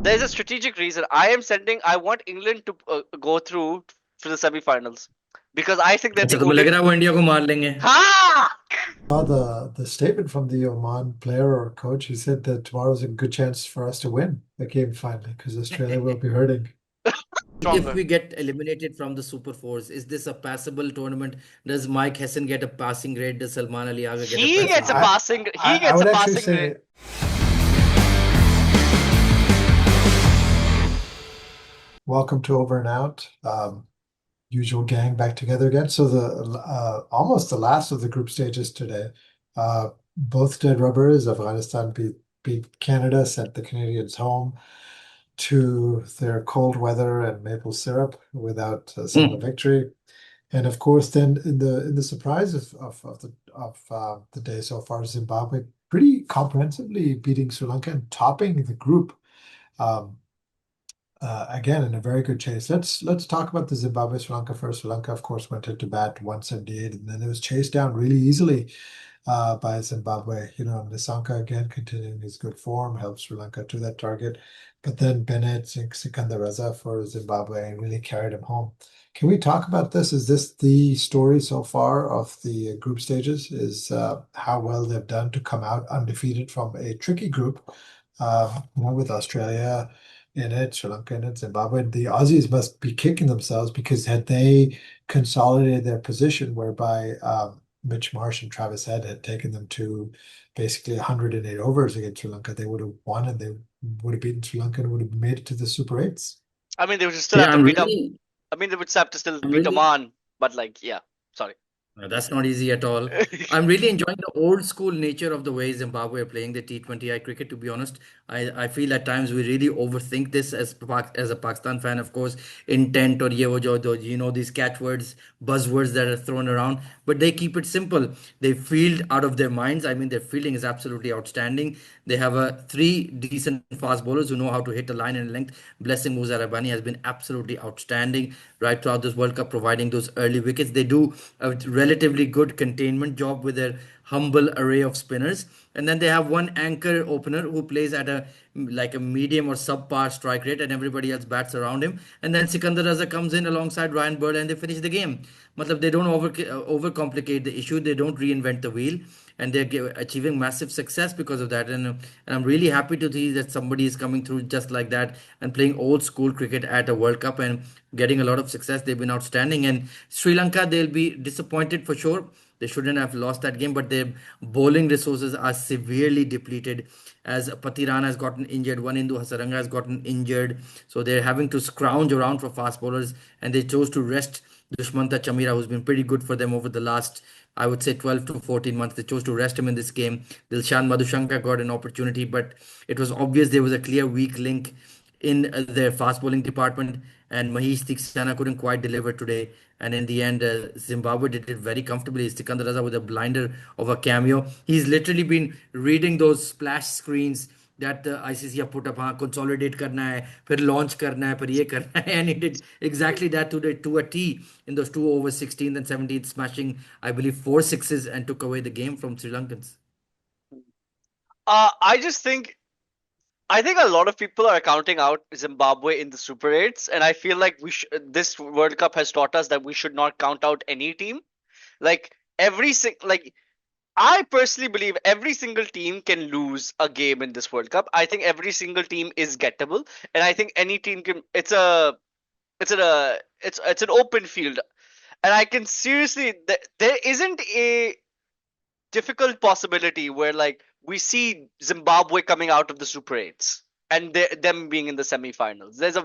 there's a strategic reason. I want England to go through for the semi-finals because I think they're अच्छा, the तुम्हें लग only. रहा है वो India को मार लेंगे? Ha! Saw the statement from the Oman player or coach. He said that tomorrow's a good chance for us to win the game finally because Australia will be hurting. If Stronger. we get eliminated from the Super Fours, is this a passable tournament? Does Mike Hessen get a passing grade? Does Salman Ali Agha get a He passing gets a grade? passing. He I gets a would actually passing grade. say welcome to Over and Out. Usual gang back together again. So the almost the last of the group stages today. Both dead rubbers. Afghanistan beat Canada, sent the Canadians home to their cold weather and maple syrup without a single Hmm. victory. And of course, then in the surprise of the day so far, Zimbabwe pretty comprehensively beating Sri Lanka and topping the group. Um, again, in a very good chase. Let's talk about the Zimbabwe Sri Lanka first. Sri Lanka, of course, went into bat 178, and then it was chased down really easily by Zimbabwe. You know, Nissanka again continuing his good form helped Sri Lanka to that target. But then Bennett Sikandar Raza for Zimbabwe really carried him home. Can we talk about this? Is this the story so far of the group stages? Is how well they've done to come out undefeated from a tricky group, with Australia in it, Sri Lanka in it, Zimbabwe. The Aussies must be kicking themselves because had they consolidated their position whereby Mitch Marsh and Travis Head had taken them to basically 108 overs against Sri Lanka, they would have won and they would have beaten Sri Lanka and would have made it to the Super Eights. I mean, they would still have Yeah, to beat up. I mean, they would have to still I'm beat really Oman, but like, yeah. Sorry. That's not easy at all. I'm really enjoying the old school nature of the way Zimbabwe are playing the T20I cricket, to be honest. I feel at times we really overthink this as a Pakistan fan, of course, intent or ye wo jo, these catchwords, buzzwords that are thrown around, but they keep it simple. They field out of their minds. I mean, their fielding is absolutely outstanding. They have three decent fast bowlers who know how to hit a line and length. Blessing Musa Rabbani has been absolutely outstanding right throughout this World Cup, providing those early wickets. They do a relatively good containment job with their humble array of spinners. And then they have one anchor opener who plays at a like a medium or subpar strike rate, and everybody else bats around him. And then Sikandar Raza comes in alongside Ryan Bird, and they finish the game. Matlab, they don't overcomplicate the issue. They don't reinvent the wheel, and they're achieving massive success because of that. And I'm really happy to see that somebody is coming through just like that and playing old school cricket at a World Cup and getting a lot of success. They've been outstanding. And Sri Lanka, they'll be disappointed for sure. They shouldn't have lost that game, but their bowling resources are severely depleted. As Patiran has gotten injured, one Indu Hasaranga has gotten injured, so they're having to scrounge around for fast bowlers, and they chose to rest Dushmanta Chamira, who's been pretty good for them over the last, I would say, 12 to 14 months. They chose to rest him in this game. Dilshan Madhushanka got an opportunity, but it was obvious there was a clear weak link in their fast bowling department, and Mahesh Theekshana couldn't quite deliver today. And in the end, Zimbabwe did it very comfortably. Sikandar Raza with a blinder of a cameo. He's literally been reading those splash screens that the ICC have put up. हाँ, consolidate करना है, फिर launch करना है, फिर ये करना है, and he did exactly that to a T in those two overs, 16th and 17th, smashing, I believe, four sixes and took away the game from Sri Lankans. I just think I think a lot of people are counting out Zimbabwe in the Super 8s, and I feel like this World Cup has taught us that we should not count out any team. Like like I personally believe every single team can lose a game in this World Cup. I think every single team is gettable, and I think any team can. It's an open field, and I can seriously there isn't a difficult possibility where like we see Zimbabwe coming out of the Super Eights and them being in the semifinals. There's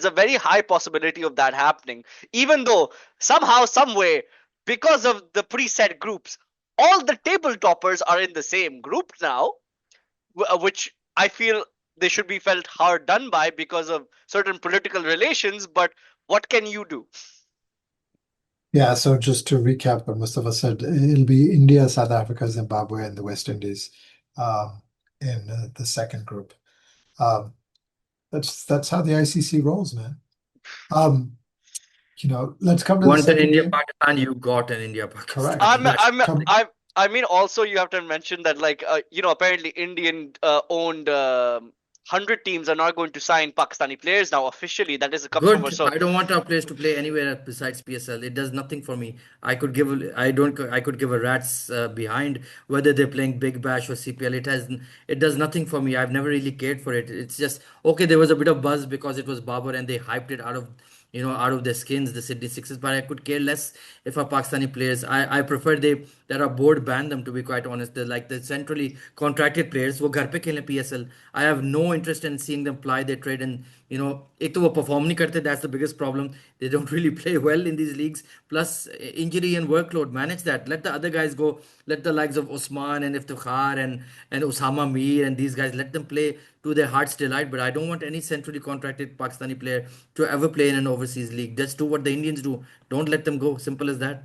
a very high possibility of that happening, even though somehow, some way, because of the preset groups, all the table toppers are in the same group now, which I feel they should be felt hard done by because of certain political relations. But what can you do? Yeah, so just to recap what Mustafa said, it'll be India, South Africa, Zimbabwe, and the West Indies in the second group. Um, that's how the ICC rolls, man. Um, let's come to the Want an second India game. Pakistan? You got an India Pakistan. Correct. I'm Let's I'm come. I mean, also you have to mention that like apparently Indian owned 100 teams are not going to sign Pakistani players now officially. That is comes from us. Good. So I don't want our players to play anywhere besides PSL. It does nothing for me. I don't, I could give a rat's behind whether they're playing Big Bash or CPL. It does nothing for me. I've never really cared for it. It's just, okay, there was a bit of buzz because it was Babar and they hyped it out of, out of their skins, the Sydney Sixers, but I could care less if our Pakistani players, I prefer that our board ban them, to be quite honest. They're like the centrally contracted players, वो घर पे खेलें PSL. I have no interest in seeing them ply their trade and, एक तो वो perform नहीं करते, that's the biggest problem. They don't really play well in these leagues. Plus injury and workload, manage that. Let the other guys go. Let the likes of Osman and Iftikhar and Osama Mir and these guys, let them play to their heart's delight. But I don't want any centrally contracted Pakistani player to ever play in an overseas league. Just do what the Indians do. Don't let them go. Simple as that.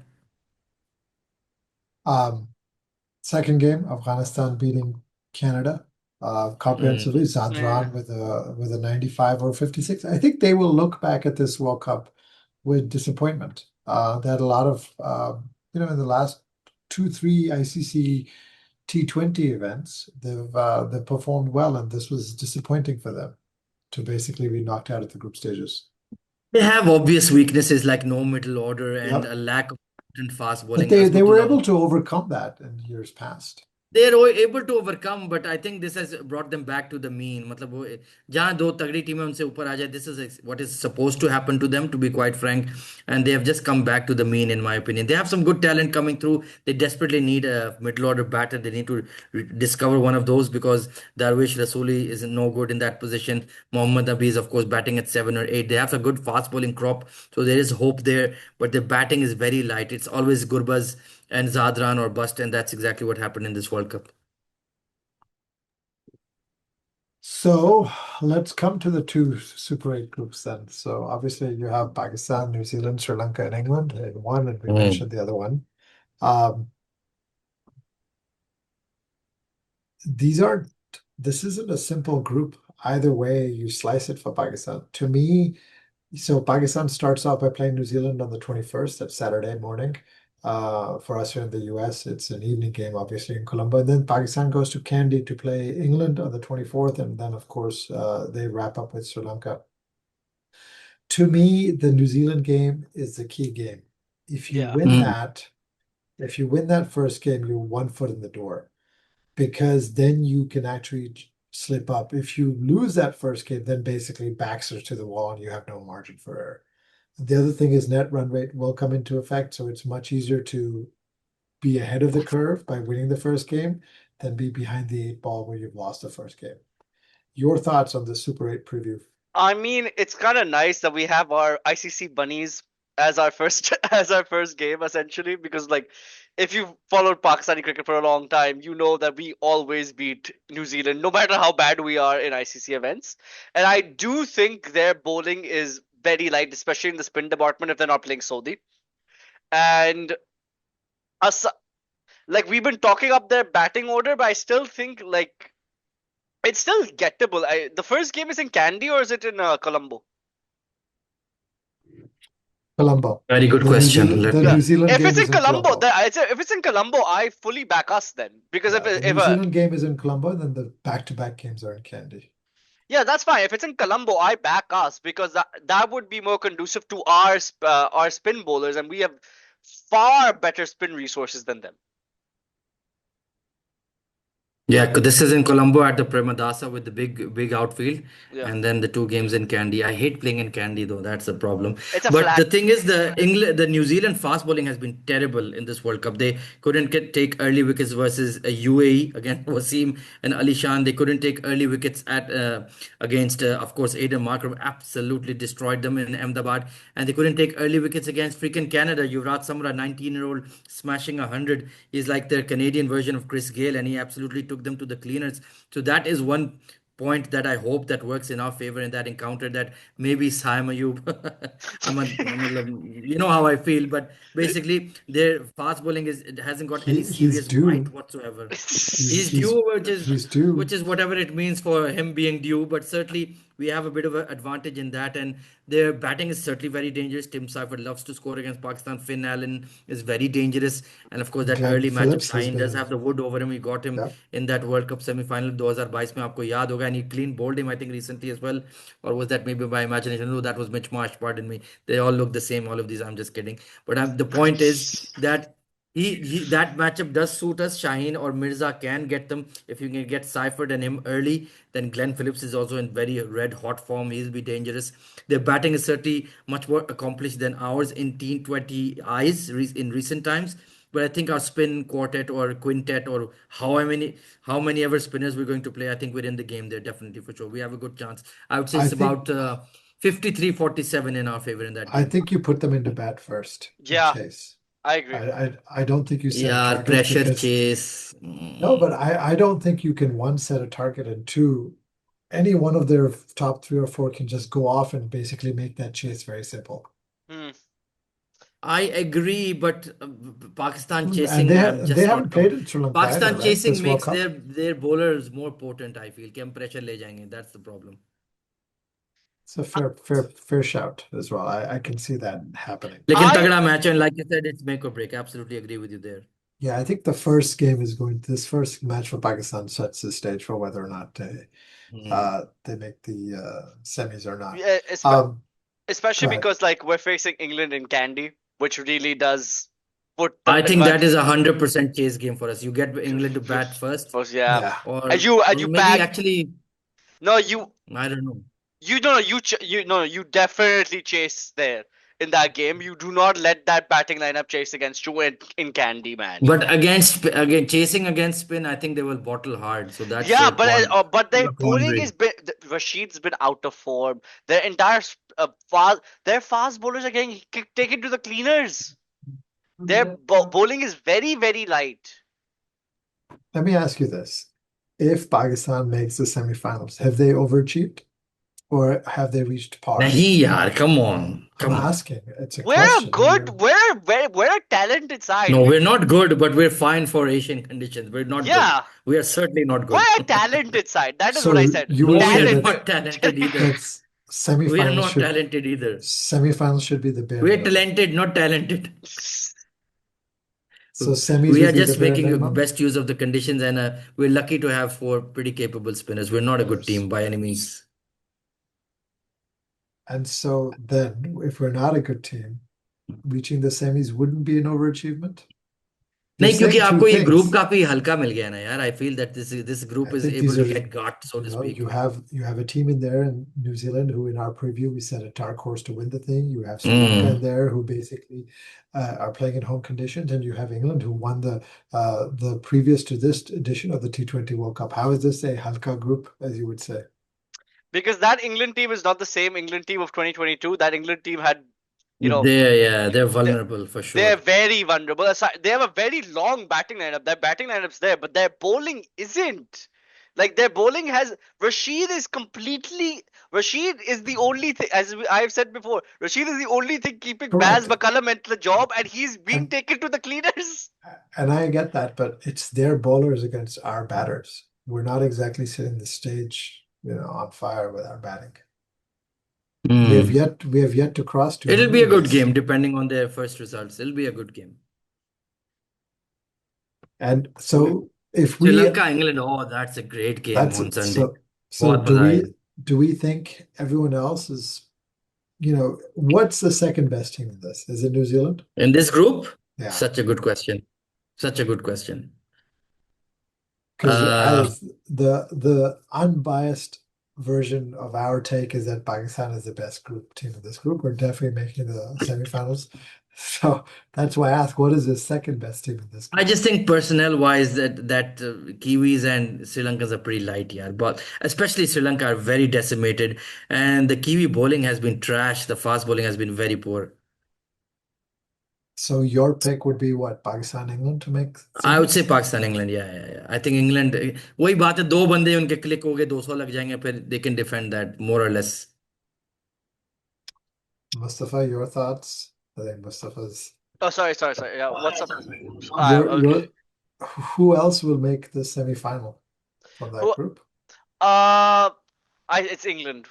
Um, Second game, Afghanistan beating Canada Mm. comprehensively. yeah. Zadran with a 95 or 56. I think they will look back at this World Cup with disappointment. They had a lot of in the last 2, 3 ICC T20 events, they've performed well, and this was disappointing for them to basically be knocked out at the group stages. They have obvious weaknesses like no middle order and Yep. a lack of potent fast But bowling. they were Asmatullah, able to overcome that in years past. they are able to overcome, but I think this has brought them back to the mean. मतलब वो जहाँ दो तगड़ी टीमें उनसे ऊपर आ जाए, this is what is supposed to happen to them, to be quite frank, and they have just come back to the mean, in my opinion. They have some good talent coming through. They desperately need a middle order batter. They need to discover one of those because Darwish Rasuli is no good in that position. Mohammad Nabi is of course batting at 7 or 8. They have a good fast bowling crop, so there is hope there. But the batting is very light. It's always Gurbaz and Zadran or bust, and that's exactly what happened in this World Cup. So let's come to the two Super 8 groups then. So obviously you have Pakistan, New Zealand, Sri Lanka, and England in one, and we Mm. mentioned the other one. Um, these aren't, this isn't a simple group either way you slice it for Pakistan. To me, so Pakistan starts off by playing New Zealand on the 21st, that's Saturday morning. For us here in the US, it's an evening game, obviously, in Colombo. And then Pakistan goes to Kandy to play England on the 24th. And then, of course, they wrap up with Sri Lanka. To me, the New Zealand game is the key game. If you Yeah. win Mm. that, if you win that first game, you're 1 foot in the door because then you can actually slip up. If you lose that first game, then basically backs are to the wall and you have no margin for error. The other thing is net run rate will come into effect, so it's much easier to be ahead of the curve by winning the first game than be behind the 8 ball where you've lost the first game. Your thoughts on the Super 8 preview? I mean, it's kind of nice that we have our ICC bunnies as our first as our first game essentially because like if you've followed Pakistani cricket for a long time, you know that we always beat New Zealand no matter how bad we are in ICC events. And I do think their bowling is very light, especially in the spin department if they're not playing Saudi. And us like we've been talking up their batting order, but I still think like it's still gettable. The first game is in Kandy or is it in Colombo? Colombo. Very good The New question. Zealand Let the Yeah, New me. Zealand if game it's is in in Colombo, Colombo. if it's in Colombo, I fully back us then because Yeah, the if New Zealand game is in Colombo, and then the back-to-back games are in Kandy. yeah, that's fine. If it's in Colombo, I back us because that would be more conducive to our spin bowlers, and we have far better spin resources than them. Yeah, this is in Colombo at the Premadasa with the big outfield, Yeah, and then the two games in Kandy. I hate playing in Kandy though. That's the problem. it's a But flat. the thing is, the New Zealand fast bowling has been terrible in this World Cup. They couldn't take early wickets versus UAE again. Wasim and Ali Shan. They couldn't take early wickets at against of course Aiden Markram absolutely destroyed them in Ahmedabad, and they couldn't take early wickets against freaking Canada. Yuvraj Samra, 19-year-old, smashing 100. He's like the Canadian version of Chris Gale, and he absolutely took them to the cleaners. So that is one point that I hope that works in our favor in that encounter. That maybe Saim Ayub, you know how I feel, but basically their fast bowling it hasn't got any He's serious bite due. whatsoever. He's He's he's due, he's due. which is whatever it means for him being due, but certainly we have a bit of an advantage in that. And their batting is certainly very dangerous. Tim Seifert loves to score against Pakistan. Finn Allen is very dangerous. And of course, that Glenn early matchup, Phillips has Shaheen does been, have the wood over him. We got him yeah. in that World Cup semi-final 2022 में आपको याद होगा, and he clean bowled him I think recently as well, or was that maybe by imagination? No, that was Mitch Marsh, pardon me. They all look the same, all of these. I'm just kidding. But the point is that he that matchup does suit us. Shaheen or Mirza can get them. If you can get Seifert and him early, then Glenn Phillips is also in very red hot form. He'll be dangerous. Their batting is certainly much more accomplished than ours in T20 eyes in recent times. But I think our spin quartet or quintet or how many ever spinners we're going to play, I think we're in the game there definitely for sure. We have a good chance. I would say I it's think about 53-47 in our favor in that I game. think you put them into bat first and Yeah, chase. I agree. I don't think you set a Yeah, target pressure because chase. no, but I don't think you can one set a target and two, any one of their top three or four can just go off and basically make that chase very simple. Hmm. I agree, but Pakistan And chasing, I'm they just haven't not played in Sri Lanka either, Pakistan right? chasing This World makes Cup. their bowlers more potent, I feel. कि हम pressure ले जाएंगे. That's the problem. It's a fair shout as well. I can see that happening. लेकिन I तगड़ा match है, and like you said, it's make or break. Absolutely agree with you there. Yeah, I think the first game is this first match for Pakistan sets the stage for whether or not Hmm. they make the semis or not. yeah, Um, especially Go ahead. because like we're facing England in Candy, which really does put the I think that advantage. is 100% chase game for us. You get England to bat first, Suppose, yeah, Yeah, or and you maybe bag. actually, No, you I don't know. you know you no you definitely chase there in that game. You do not let that batting lineup chase against you in Candy, man. But again chasing against spin, I think they will bottle hard. So that's Yeah, a con. but their A bowling quandary. is been Rashid's been out of form. Their entire their fast bowlers are getting taken to the cleaners. Their bowling is very light. let me ask you this. If Pakistan makes the semifinals, have they overachieved or have they reached par? Nahi yaar, come on, I'm come on. asking. It's a question. We're a talented side. No, we're not good, but we're fine for Asian conditions. We're not good. Yeah, We are certainly not we're good. a talented side. That is what I So said. you No, would we say are that not Talented. talented either. that's We are semifinals not should talented either. semifinals should be the bare We are minimum. talented, not talented. So semis We would are be the just bare making the minimum. best use of the conditions, and we're lucky to have four pretty capable spinners. We're not a good Yes. team by any means. And so then, if we're not a good team, reaching the semis wouldn't be an overachievement. You're नहीं, क्योंकि saying two आपको ये group things. काफी हल्का मिल गया ना यार. I feel that this group I is think able these to are, get got, so to speak. you have a team in there in New Zealand who, in our preview, we set a dark horse to win the thing. You have Sri Lanka in Mm. there who basically are playing in home conditions, and you have England who won the previous to this edition of the T20 World Cup. How is this a halka group, as you would say? Because that England team is not the same England team of 2022. That England team had, you know, They're they- vulnerable for they're sure. very vulnerable. They have a very long batting lineup. Their batting lineup's there, but their bowling isn't. Like their bowling has Rashid is the only thing, as I've said before. Rashid is the only thing keeping Baz Correct. McCullum at the job, and he's being And taken to the cleaners. and I get that, but it's their bowlers against our batters. We're not exactly setting the stage, on fire with our batting. We have Mm. yet to cross It'll be a 200 good with, game depending on their first results. It'll be a good game. and so if Sri we Lanka, England. Oh, that's a great game that's on Sunday. so बहुत मजा आएगा. do we think everyone else is, what's the second best team in this? Is it New Zealand? In this group, Yeah, such a good question. Such a good question. because Uh, as the unbiased version of our take is that Pakistan is the best team in this group. We're definitely making the semifinals. So that's why I ask, what is the second best team in this I group? just think personnel wise that Kiwis and Sri Lankans are pretty light, yeah. But especially Sri Lanka are very decimated, and the Kiwi bowling has been trash. The fast bowling has been very poor. So your pick would be what? Pakistan, England to make I would say semis? Pakistan, England. Yeah. I think England. वही बात है, दो बंदे उनके click हो गए, 200 लग जाएंगे, फिर they can defend that more or less. Mustafa, your thoughts? I think Mustafa's Oh, sorry. Yeah, what's up? your Okay. who else will make the semifinal from that Who? group? Uh, it's England.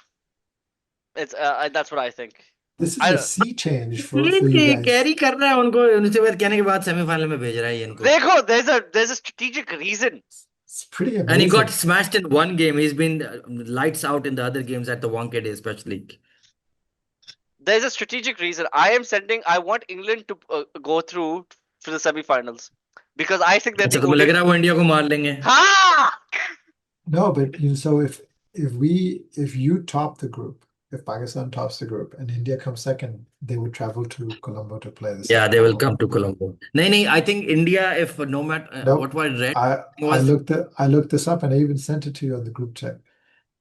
It's that's what I think. This is a I sea change for लेकिन you guys. Carry कर रहा है उनको, उसके बाद कहने के बाद सेमीफाइनल में भेज रहा है ये इनको. देखो, there's a strategic reason. It's pretty And he got amazing. smashed in one game. He's been lights out in the other games at the Wonka Day, especially. There's a strategic reason. I want England to go through for the semi-finals because I think they're अच्छा the तुम्हें लग only. रहा है वो India को मार लेंगे? Ha! No, but so if you top the group, if Pakistan tops the group and India comes second, they would travel to Colombo to play the Yeah, they will semi-final. come to Colombo. नहीं, I think India, if no matter Nope. what I read I was, looked this up and I even sent it to you on the group chat.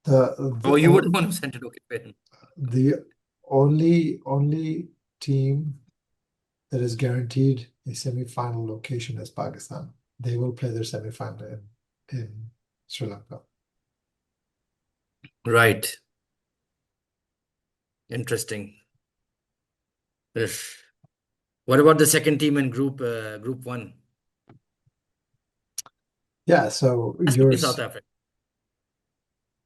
oh, you would want to send it. Okay, fair. The only team that is guaranteed a semi-final location is Pakistan. They will play their semi-final in Sri Lanka. Right. Interesting. If- What about the second team in group one? Yeah, so Has to be yours South Africa.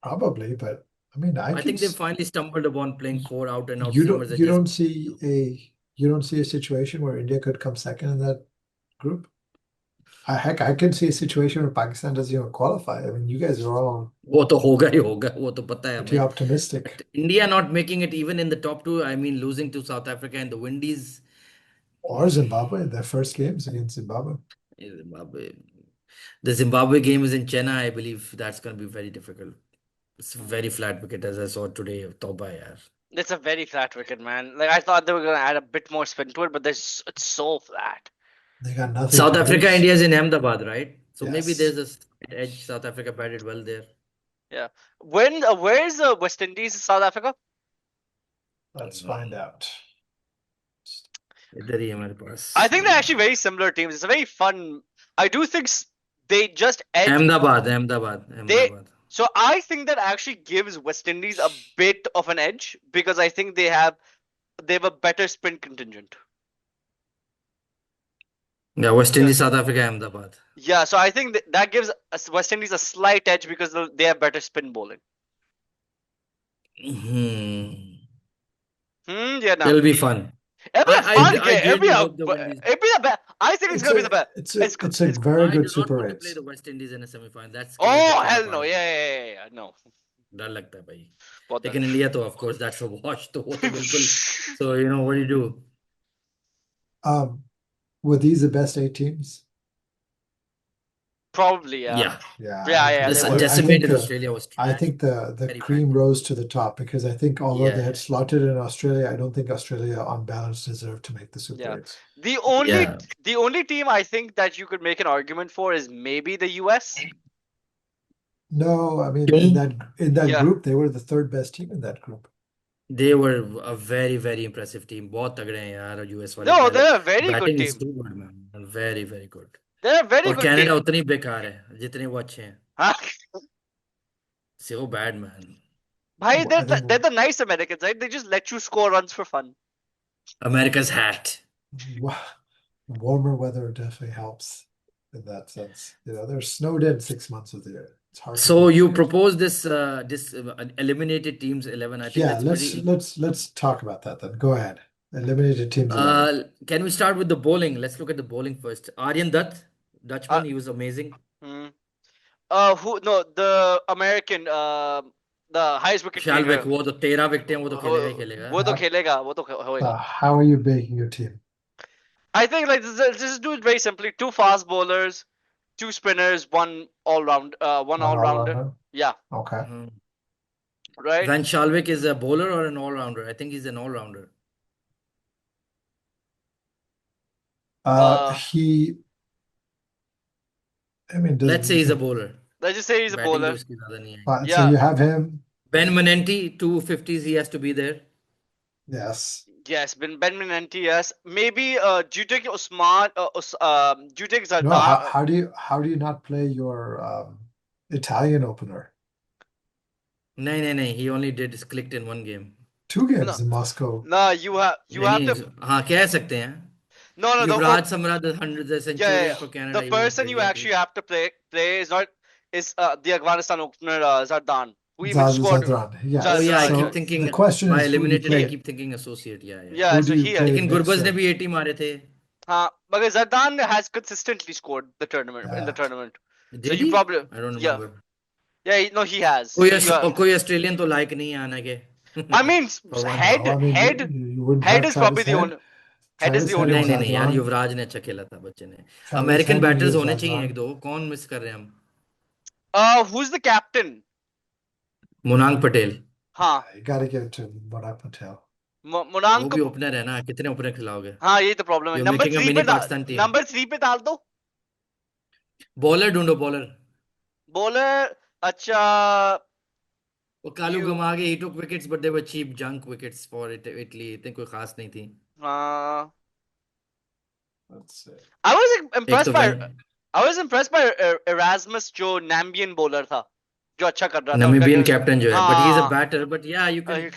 probably, but I mean, I think they finally stumbled upon playing 4 out and out you seamers. don't see a situation where India could come second in that group. I can see a situation where Pakistan doesn't even qualify. I mean, you guys are all वो तो होगा ही होगा, वो तो पता है pretty हमें. optimistic. But India not making it even in the top two, I mean losing to South Africa and the Windies. Or Zimbabwe, their first games against Zimbabwe. Zimbabwe. The Zimbabwe game is in Chennai, I believe. That's going to be very difficult. It's a very flat wicket as I saw today. Toba, yaar. It's a very flat wicket, man. Like I thought they were gonna add a bit more spin to it, but it's so flat. They got nothing South to Africa, lose. India is in Ahmedabad, right? So maybe Yes. there's a slight edge. South Africa batted well there. Yeah. Where's West Indies, South Africa? Let's find out. इधर ही है हमारे पास. I think they're actually very similar teams. It's a very fun. I do think they just edge. Ahmedabad. So I think that actually gives West Indies a bit of an edge because I think they have a better spin contingent. Yeah, West Indies, South Africa, Ahmedabad. Yeah, so I think that gives West Indies a slight edge because they have better spin bowling. Yeah, no. It'll be fun. It'll be a fun game. I really hope the Windies. It'll be the best. I think it's gonna be the best. It's a very good I Super do not want to 8. play the West Indies in a semi-final. That's Oh hell no! Yeah, no. डर लगता है भाई. बहुत लेकिन India तो of course that's a wash. तो वो तो बिल्कुल. So you know what do you do? Were these the best 8 teams? Probably, yeah. Yeah. This they were. decimated Australia was I think the very cream bad. rose to the top because I think although they Yeah. had slotted in Australia, I don't think Australia on balance deserved to make the Super Yeah. 8s. The only team I think that you could make an argument for is maybe the US. No, I mean in that Yeah. group, they were the third best team in that group. They were a very, very impressive team. बहुत तगड़े हैं यार US वाले. No, they're a very good Batting team. is too good, man. Very, very good. They're a very और good Canada team. उतनी बेकार है जितने वो अच्छे हैं. Huh? So bad, man. Bhai, I think- they're the nice Americans, right? They just let you score runs for fun. America's hat. Warmer weather definitely helps in that sense. They're snowed in 6 months of the year. It's hard. So you propose this eliminated teams 11. I think Yeah, let's talk about that then. Go ahead. Eliminated teams 11. Can we start with the bowling? Let's look at the bowling first. Aryan Dutt, Dutchman, he was amazing. Who? No, the American, the highest wicket Shalvik, taker. वो तो 13 विकेटें वो तो खेलेगा ही खेलेगा. वो तो खेलेगा, वो तो होएगा. How are you making your team? I think like just do it very simply. 2 fast bowlers, 2 spinners, one all-rounder. Yeah. Okay. Right. Van Shalvik is a bowler or an all-rounder? I think he's an all-rounder. Let's say he's a bowler. Let's just say he's a bowler. So you have him. Ben Menenti, 250s, he has to be there. Yes. Yes, Ben Menenti, yes. Maybe Jutek Usman, Jutek Zardan. No, how do you not play your Italian opener? No, he only clicked in one game. 2 games in Moscow. No, you have to. हाँ, कह सकते हैं. No. Yuvraj Samra, the 100th century for Canada. The person you actually have to play is the Afghanistan opener Zardan. who even scored. Zadran. Yeah. Oh yeah, I Zadran, keep So yes. thinking the question by is who do you eliminated, I play? keep thinking associate. Yeah, yeah, yeah. Yeah, Who so do you he play लेकिन next Gurbaz ने then? भी 80 मारे थे. but Zardan has consistently scored the tournament in the Yeah. tournament. So Did you he? probably, I don't yeah, remember. yeah, no, he has. कोई So you are, कोई Australian तो लायक नहीं है आने के. I mean, For once. No, head, I mean head, you wouldn't head have is probably Travis the Head. only, head is the Travis Head only and नहीं one. नहीं नहीं यार, Zadran. युवराज ने अच्छा खेला था बच्चे ने. Travis American Head and batters होने चाहिए एक Zadran. दो. कौन मिस कर रहे हैं हम? Who's the captain? मुनांग पटेल. हाँ, You got to give it to Monak Patel. वो मुनांक भी को, ओपनर है ना, कितने ओपनर खिलाओगे? हाँ यही तो प्रॉब्लम है. You number making a three mini पे डाल, पाकिस्तान टीम. नंबर थ्री पे डाल दो. बॉलर ढूंढो, बॉलर. बॉलर, अच्छा, वो कालू यू, गमा के, he took wickets but they were cheap junk wickets for Italy. इतने कोई खास नहीं थी. हाँ. Let's see. I was एक impressed तो by, वैन Erasmus जो नाम्बियन बॉलर था, जो अच्छा कर रहा था उनका. नमीबियन कैप्टन जो है, बट ही इज अ हाँ, batter. But yeah you can,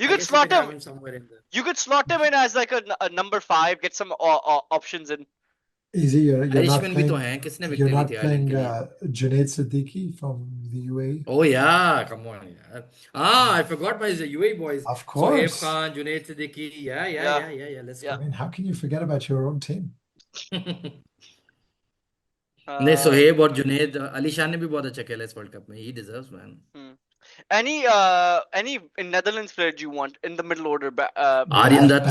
you I could guess you slot can have him. Him somewhere in the. You could slot him in as like a number five, get some options in. Easy, Irishman भी तो हैं, किसने you're wicket Lee not थी Ireland playing के लिए? Junaid Siddiqui from the UAE. Oh yeah, come on यार. I forgot my UAE boys. Of Sohaib course. Khan, Junaid Siddiqui. Yeah, Yeah. Let's yeah. I go. mean, how can you forget about your own team? नहीं, Uh, Sohaib और जुनेद. अली शान ने भी बहुत अच्छा खेला इस वर्ल्ड कप में. He deserves, man. hmm. Any in Netherlands player do you want in the middle order? Aryan Dutt.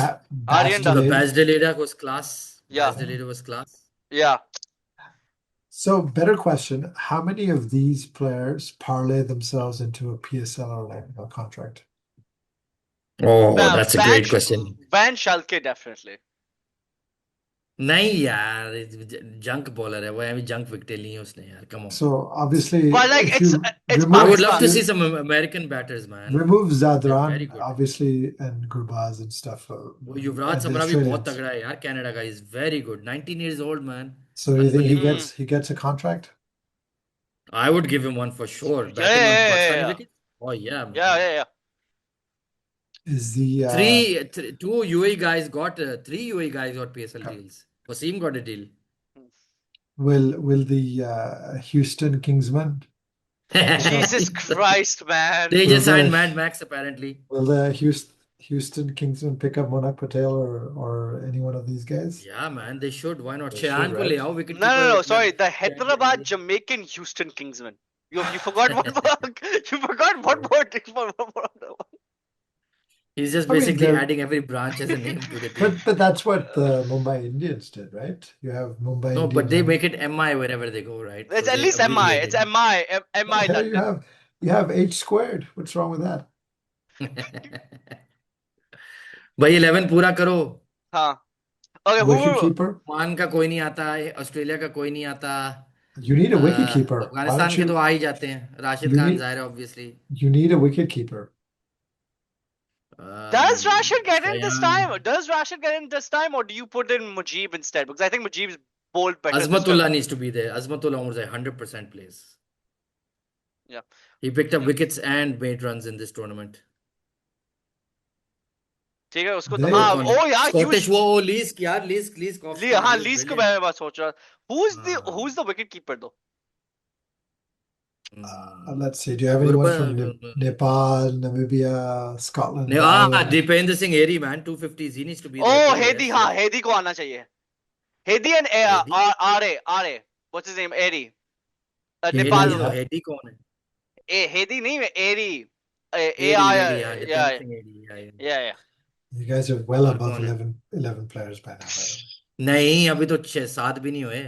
Aryan The Dutt. Bastard. Basdeleda was class. Yeah, Basdeleda was class. yeah. So, better question. How many of these players parlay themselves into a PSL or national contract? Oh, that's a great question. Van Schalke definitely. नहीं यार, junk bowler है वो. अभी junk wicket ली है उसने यार. Come on. So, obviously, But like if it's you it's I would love to Pakistan. see some American batters, man. remove They're very Zadran, good. obviously, and Gurbaz and stuff, वो युवराज and the समरा भी बहुत Australians. तगड़ा है यार. Canada का. He's very good. 19 years old, man. So, you think Unbelievable. he gets a contract? I would give him one for sure. Yeah, Batting on Pakistani yeah. wickets. Oh yeah, Yeah, man. yeah. Is the Two UAE guys got three UAE guys got PSL deals. Wasim got a deal. will the Houston Kingsmen? Jesus Christ, man. They Will just signed the Mad Max apparently. will the Houston Kingsmen pick up Monak Patel or any one of these guys? Yeah, man, they should. Why not? They should, Cheyan को ले right? आओ wicket No, keeper. sorry. The Cheyan के Hyderabad लिए. Jamaican Houston Kingsmen. You forgot what you forgot what word. He's just I mean, basically they're- adding every branch as a name to the team. But that's what the Mumbai Indians did, right? You have Mumbai No, Indians. but they make it MI wherever they go, right? It's So at they least MI. abbreviate It's it. MI you London. have H squared. What's wrong with that? भाई 11 पूरा करो. हाँ. Okay, Wicket keeper. मान का कोई नहीं आता, Australia का कोई नहीं आता. You need a wicket keeper. Why Afghanistan don't के तो you? आ ही जाते हैं. राशिद You खान need- जाहिर है obviously. You need a wicket keeper. Does Rashid get in this Shayan. time? Does Rashid get in this time, or do you put in Mujib instead? Because I think Mujib's bowled better this Azmatullah time. needs to be there. Azmatullah was a 100% plays. Yeah. He picked up wickets and made runs in this tournament. ठीक है उसको They- हाँ. कौन Oh है? yeah, Scottish वो lease यार, lease कॉफ. हाँ lease को मैं बात सोच रहा. Who's the wicket keeper though? Let's see. Do you have anyone from Gurban- Nepal, Namibia, Scotland? Ireland? Dipender Singh Airy, man, 250s. He needs to be there. Oh, too, Hedi, yes, हाँ, yes. Hedi को आना चाहिए. Hedi and Hedi? Are. What's his name? Airy. Hedi Nepal. तो Hedi कौन है? Hedi नहीं, Airy. Airy, yeah, Dipender Yeah. Singh Airy, yeah. Yeah. You guys are well और above कौन है? 11 players by now. by the way. नहीं, अभी तो 7 भी नहीं हुए.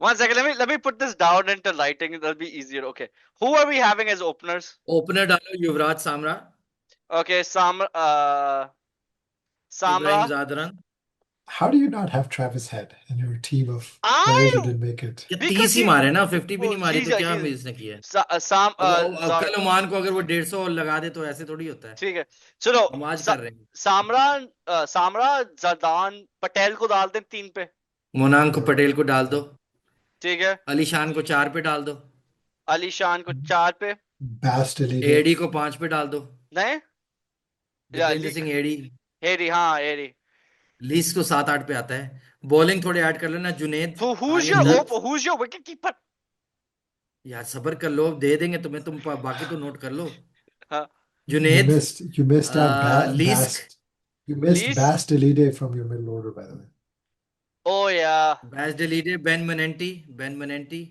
1 second, let me put this down into writing. That'll be easier. Okay. Who are we having as openers? Opener डालो युवराज Samra, Okay, Ibrahim Samra. Zadran. How do you not have Travis Head in your team of I- players who didn't make it? ये Because 30 he he- मारे ना, 50 भी Oh, नहीं मारी तो he's- क्या he's- इसने किया है? Sam. कल ओमान को अगर वो 150 और लगा दे तो ऐसे थोड़ी होता है. ठीक है. चलो. हम आज कर रहे हैं. सामरा जरदान पटेल को डाल दें 3 पे. मोनांग को पटेल को डाल दो. ठीक है. अली शान को 4 पे डाल दो. अली शान को 4 पे. Bastard एडी को 5 पे डाल दो. नहीं. या, दीपेंद्र सिंह एडी. हेरी, हाँ हेरी. लीस्ट तो 7-8 पे आता है. बॉलिंग थोड़े ऐड कर लेना. Junaid. Who's Aryan Dutt. who's your wicket keeper? यार सबर कर लो, दे देंगे तुम्हें. तुम बाकी तो नोट कर लो. Junaid, You missed out Leask, you missed Leask. Bast Elide from your middle order, by the way. Oh या बैज डिलीडे, बेन मेनेंटी।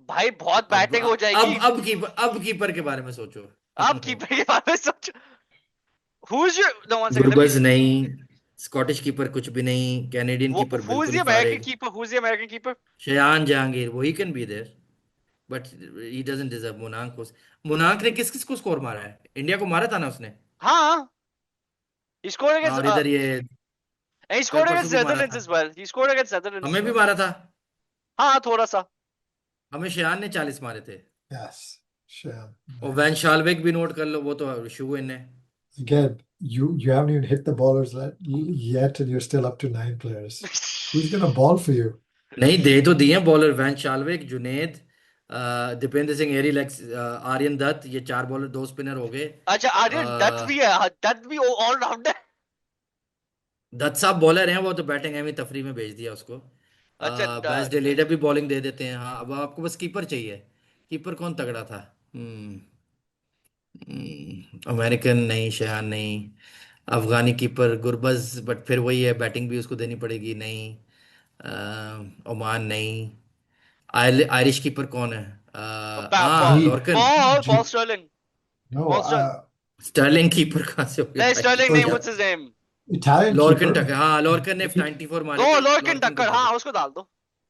भाई बहुत अब बैटिंग हो जाएगी. अब कीपर के बारे में सोचो। आप कीपर के बारे में सोचो. Who's your no 1 second, let me. Gurbaz नहीं, स्कॉटिश कीपर कुछ भी नहीं, कैनेडियन कीपर Who's बिल्कुल the ही American फारिग। keeper? Who's the American keeper? Shayan Jahangir, वो he can be there, but he doesn't deserve Monank को। मुनांक ने किस किस को स्कोर मारा है? इंडिया को मारा था ना उसने। हाँ, he scored against और इधर ये and he कल scored परसों against भी मारा Netherlands था, as well. He scored against Netherlands as हमें भी well. मारा था। हाँ, थोड़ा सा. हमें शयान ने 40 मारे थे। Yes. Sure. और वैन शालवेक भी नोट कर लो, वो तो शू इन है। Again, you haven't even hit the ballers yet, and you're still up to 9 players. Who's gonna ball for you? नहीं, दे तो दिए बॉलर, वैन शालवेक, जुनेद, दीपेंद्र सिंह एरी, लेग्स, आर्यन दत्त, ये 4 बॉलर, 2 स्पिनर हो गए। अच्छा, आर्यन दत्त भी है. हाँ, दत्त भी ऑल राउंडर. दत्त साहब बॉलर हैं, वो तो बैटिंग एमी तफरी में भेज दिया उसको। अच्छा, बैस डिलीडर भी बॉलिंग दे देते हैं। हाँ, अब आपको बस कीपर चाहिए। कीपर कौन तगड़ा था? हम्म अमेरिकन नहीं, शयान नहीं। अफगानी कीपर गुरबज, बट फिर वही है, बैटिंग भी उसको देनी पड़ेगी। नहीं। ओमान नहीं। आयरिश कीपर कौन है? हाँ, Paul, Lorcan. Paul G Sterling. no, Paul Sterling. Sterling keeper कहाँ से हो गया नहीं, भाई? Sterling oh, नहीं. yeah, What's his name? Italian Lorcan keeper. टक्कर, हाँ, लॉर्कन ने 94 No, मारे थे, Lorcan लॉर्कन को टक्कर. दे हाँ, दो। उसको डाल दो.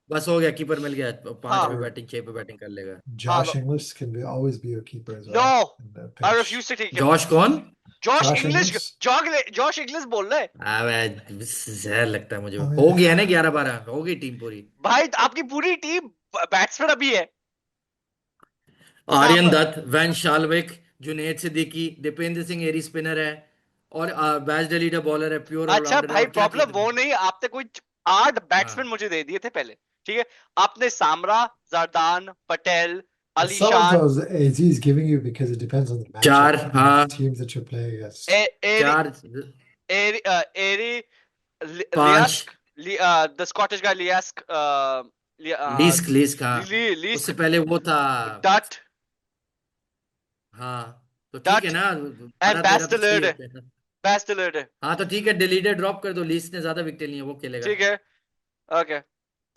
बस हो गया, कीपर मिल गया। 5 पे हाँ, Or बैटिंग, 6 पे बैटिंग कर लेगा। हाँ. Josh Inglis can always be your keeper as well No, in the I refuse pinch. to take him. Josh कौन? Josh Josh English. Inglis. Josh English बोल रहे हैं. अबे जहर लगता है मुझे। I हो mean, गया ना, 11-12 हो गई टीम पूरी। भाई आपकी पूरी टीम बैट्समैन अभी है. आर्यन साफ. दत्त, वैन शालविक, जुनेद सिद्दीकी, दीपेंद्र सिंह एरी स्पिनर है, और बैज डलीडा बॉलर है, प्योर अच्छा ऑलराउंडर है। भाई, और क्या चाहिए प्रॉब्लम वो तुम्हें? नहीं. आपने कोई 8 बैट्समैन हाँ, मुझे दे दिए थे पहले. ठीक है. आपने Samra, Jordan, Patel, some of Alishan, those AZ is giving you because it depends on the 4, matchup and the हाँ, teams that you're playing against. Airee, 4, Airee, Airee, 5, Leask, the Scottish guy Leask, Leask, Leask, हाँ। उससे लिस्क, पहले वो था। डट, हाँ, तो ठीक है डट ना, एंड 12-13 तो सही बैस्टलर्ड. होते हैं। बैस्टलर्ड. हाँ, तो ठीक है, डिलीडर ड्रॉप कर दो, लीस्ट ने ज्यादा विकेट लिए, वो खेलेगा। ठीक है. Okay.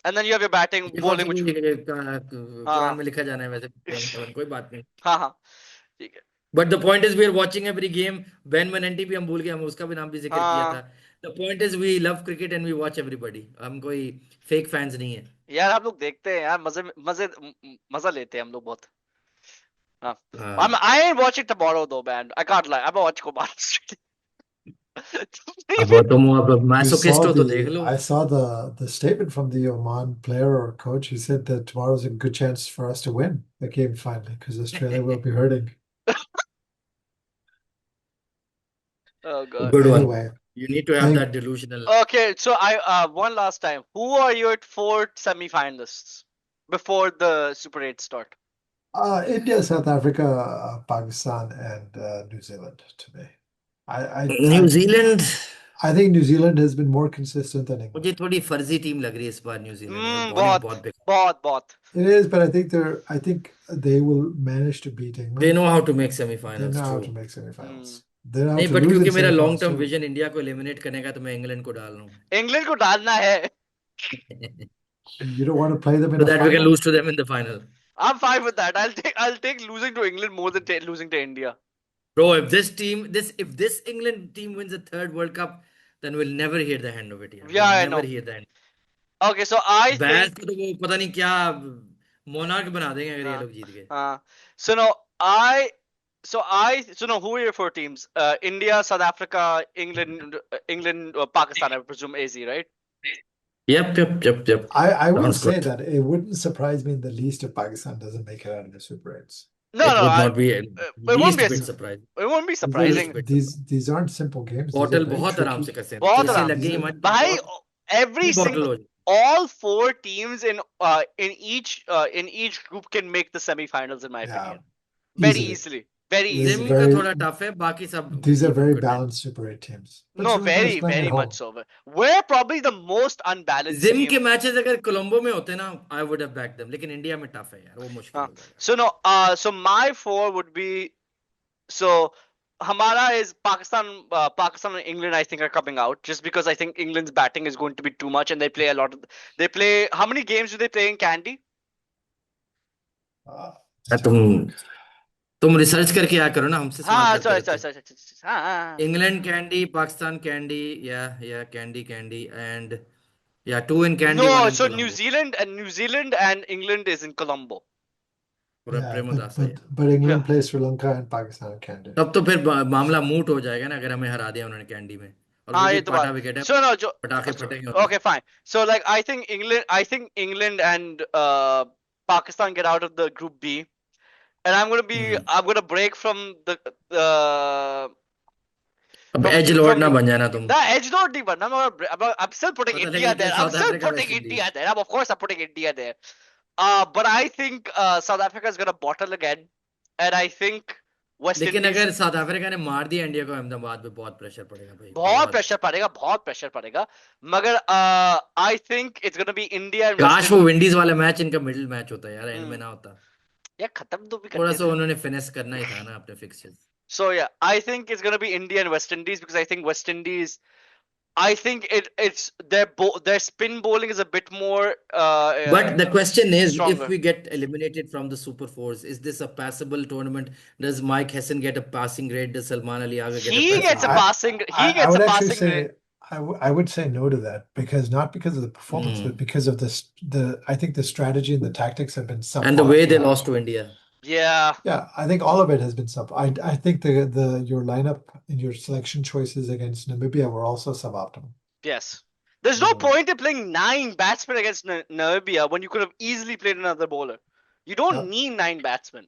And then you have your batting ये कौन सा बॉलिंग कोई विच. कुरान में हाँ, लिखा जाना है वैसे, प्लेइंग 11, कोई बात नहीं। हाँ, हाँ. ठीक है. But the point is we are watching every game. Ben Manenti भी हम भूल गए, हम उसका भी नाम भी जिक्र किया था। हाँ the point is we love cricket and we watch everybody, हम कोई फेक फैंस नहीं है। यार, हम लोग देखते हैं यार. मजे मजे मजा लेते हैं हम लोग बहुत. हाँ. हाँ, I ain't watching tomorrow though, man. I can't lie. I'm gonna watch Kumar Street. अब तुम अब मैसोकिस्ट हो तो देख लो। I saw the statement from the Oman player or coach. He said that tomorrow's a good chance for us to win the game finally because Australia will be hurting. Oh god. Good one. Anyway, you need to have thank that delusional. Okay, so I one last time. Who are your 4 semi-finalists before the Super 8 start? India, South Africa, Pakistan, and New Zealand to me. I, I I New Zealand I think New Zealand has been more consistent than England. मुझे थोड़ी फर्जी team लग रही है इस बार New Zealand यार, Hmm, bowling बहुत बहुत बेकार। बहुत बहुत. It is, but I think they will manage to beat they England. Know how to make They semifinals, know how true. to make Hmm. semifinals. They know how नहीं, to but lose in क्योंकि मेरा long semifinals term too. Vision India को eliminate करने का, तो मैं England को डाल रहा हूँ। इंग्लैंड को डालना है. You don't want to play them in So a that we can final? lose to them in the final. I'm fine with that. I'll take losing to England more than losing to India. Bro, if this England team wins the third World Cup, then we'll never hear the end of it here. Yeah, We'll I never know. hear the end. Okay, so I Bais think. को तो वो पता नहीं क्या monarch बना देंगे अगर ये Uh, लोग जीत गए। so no, so no. Who are your 4 teams? India, South Africa, England, Pakistan. I presume AZ, right? Yep. I will Sounds say good. that it wouldn't surprise me in the least if Pakistan doesn't make it out of the Super 8s. No, It no. would not be It won't be. least bit surprising. It won't be These are surprising. Least bit surprising. these aren't simple games. These are bottle very बहुत आराम से tricky. कर सकते हैं, बहुत जैसे आराम लगे These ही are मत भाई, बहुत every बॉटल single, हो जाए। all 4 teams in each group can make the semi-finals, in my yeah, opinion, very easily. very This is gym easily. का very थोड़ा टफ है, बाकी सब These are equal very content. balanced Super 8 teams. But No, Sri Lanka is very playing at very much home. so. We're probably the most unbalanced gym team. के matches अगर कोलंबो में होते ना, I would have back them, लेकिन India में tough है यार, वो मुश्किल होगा यार। So no, so my 4 would be So Hamara is Pakistan and England. I think are coming out just because I think England's batting is going to be too much, and they play a lot of. They play how many games do they play in Candy? Uh, तुम research करके आया करो ना, हमसे सवाल हाँ, करते sorry, रहते sorry, हो. sorry, sorry, sorry. हाँ. England candy, Pakistan candy, yeah, candy, and yeah, two in Candy, one No, in so New Colombo. Zealand and England is in Colombo. पूरा yeah, प्रेमदास है. but England Yeah. plays Sri Lanka and Pakistan and Canada. तब तो फिर मामला मूट हो जाएगा ना, अगर हमें हरा दिया उन्होंने कैंडी में, और वो हाँ, भी ये तो पाटा बात. विकेट है, So no, जो पटाखे फटेंगे उनमें. okay, fine. So like I think England and Pakistan get out of the Group B, and I'm gonna break from the अब एज लॉर्ड ना बन जाना तुम. edge not even. I'm still putting पता India लगे कि there. I'm South still Africa, putting West India Indies. there. Of course, I'm putting India there. But I think South Africa is gonna bottle again, and I think West लेकिन Indies. अगर south Africa ने मार दिया India को अहमदाबाद में, बहुत pressure पड़ेगा भाई, बहुत प्रेशर पड़ेगा मगर I think it's gonna be India and West काश वो विंडीज वाला मैच इनका मिडिल मैच होता यार, एंड में ना होता. या खत्म तो भी कर थोड़ा सा देते. उन्होंने फिनिश करना ही था ना अपने fixtures. So yeah, I think it's gonna be India and West Indies because I think West Indies. I think it's their spin bowling is a bit more But the question is, if stronger. we get eliminated from the Super Fours, is this a passable tournament? Does Mike Hessen get a passing grade? Does Salman Ali Agha get a He passing gets a grade? passing. He I gets would a actually passing grade. say I would say no to that, because not because of the performance, but because of I think the strategy and the tactics have been subpar. And the way they lost to India. Yeah. Yeah, I think all of it has been subpar. I think your lineup and your selection choices against Namibia were also suboptimal. Yes. There's no point in playing 9 batsmen against Namibia when you could have easily played another bowler. You don't need 9 batsmen.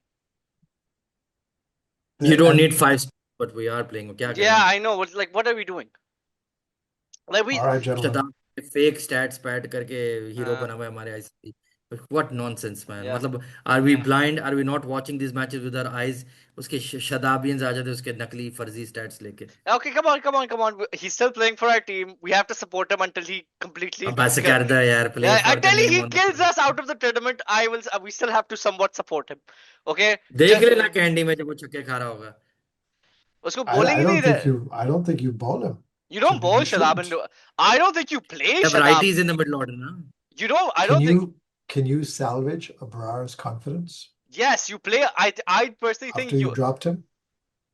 You don't need 5, but we are playing. Yeah, I know. What are we doing? Like all right, gentlemen. Shadab fake stats pad करके hero बना हुआ है हमारे ICC. What nonsense, man. Yeah. मतलब are we blind? Are we not watching these matches with our eyes? उसके शदाबियंस आ जाते हैं उसके नकली फर्जी स्टैट्स लेके. Okay, come on. He's still playing for our team. We have to support him until he completely. अब ऐसे कर दो यार, players for the Until name he on the kills us out of the tournament, we still have to somewhat support him. Okay. देख लेना candy में जब वो छक्के खा रहा होगा. उसको bowling ही नहीं दे. I don't think you bowl him. You don't bowl Shadab into. I don't think you play The Shadab. variety is in the middle order, na? You don't. I don't think. Can you salvage Abrar's confidence Yes, you play. I personally think after you dropped him?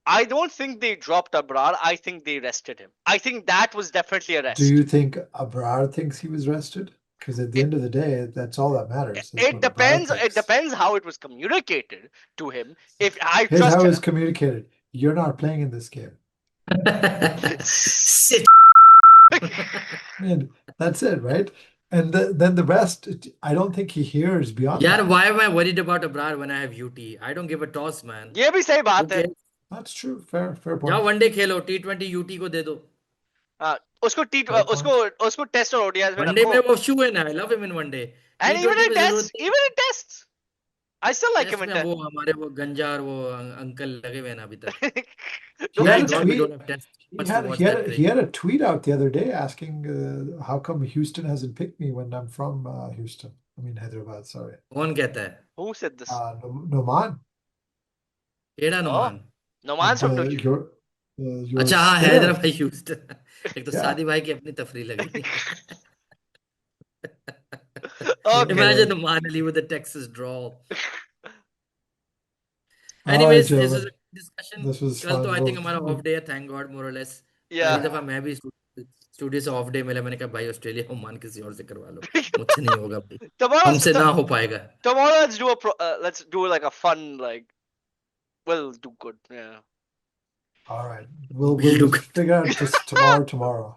I don't think they dropped Abrar. I think they rested him. I think that was definitely a rest. Do you think Abrar thinks he was rested? Because at the end of the day, that's all that matters. It depends. It depends how it was communicated to him. If I Here's trust how it him. was communicated. You're not playing in this game. Sit. Man, that's it, right? And then the rest, I don't think he hears beyond यार, that. why am I worried about Abrar when I have UT? I don't give a toss, man. ये भी सही बात है. That's true. Fair point. जाओ one day खेलो, T20 UT को दे दो. उसको टेस्ट और ओडीआई में वनडे रखो. में वो शू है ना, I love him in one day. And even in tests, I still like him in tests. वो हमारे वो गंजा और वो अंकल लगे हुए हैं ना अभी तक. He had a tweet out the other day asking how come Houston hasn't picked me when I'm from Houston. I mean Hyderabad, sorry. कौन कहता है? Who said this? Noman. केड़ा Noman? Noman's from Turkey. your अच्छा हाँ, stare. Hyderabad Houston. एक तो Yeah. सादी भाई की अपनी तफरी लगी. Okay. Imagine Noman Ali with the Texas drawl. All Anyways, right, this was gentlemen. a discussion. This was कल तो fun. I think हमारा ऑफ डे है, thank God, more or less. Yeah. पहली दफा मैं भी स्टूडियो से ऑफ डे मिला. मैंने कहा भाई ऑस्ट्रेलिया को मान किसी और से करवा लो, मुझसे नहीं होगा भाई, हमसे ना हो पाएगा. Tomorrow let's do like a fun we'll do good. Yeah. All right. We'll figure out just tomorrow.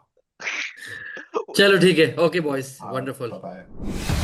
चलो ठीक है. Okay boys, All right, wonderful. bye-bye.